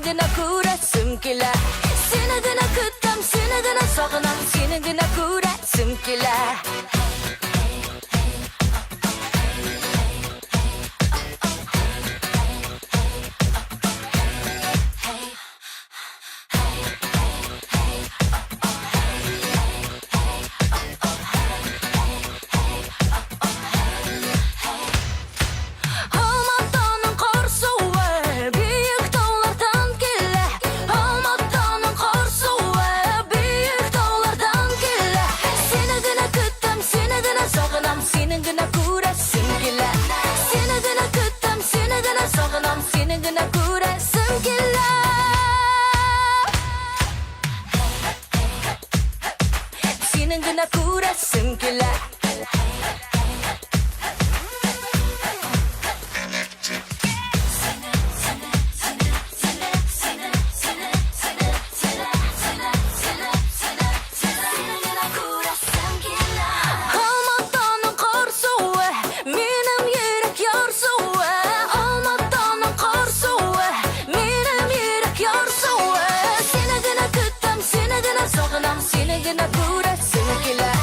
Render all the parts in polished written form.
gına ko'rasım kelar. Seni gına kutam, seni gına sog'inam, seni gına ko'rasım kelar. Senin gına ko'rasım kelar. Seni gına ko'rasım kelar.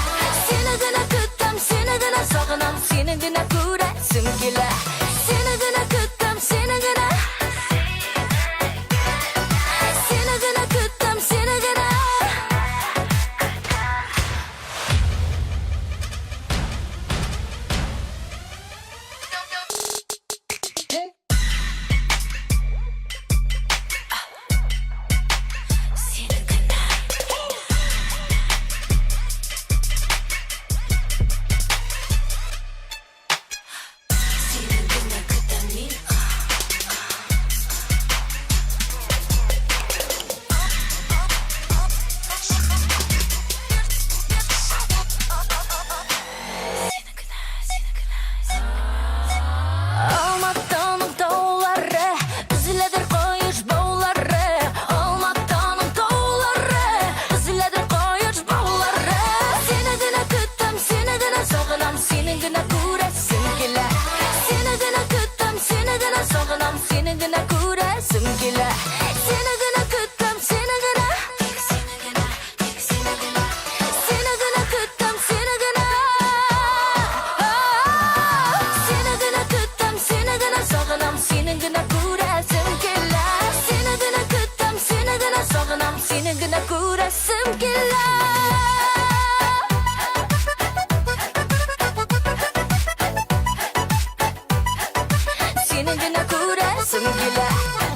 Seni gına kutam, seni gına sog'inam, seni gına ko'rasım kelar. Seni gına kutam, seni gına, seni gına kutam, seni gına. Seni gına ko'rasım kelar. Seni gına kutam, seni gına, seni gına kutam, seni gına, seni gına kutam, seni gına sog'inam, seni gına ko'rasım kelar. Seni gına kutam, seni gına sog'inam, seni gına ko'rasım kelar. Seni gına ko'rasım kelar.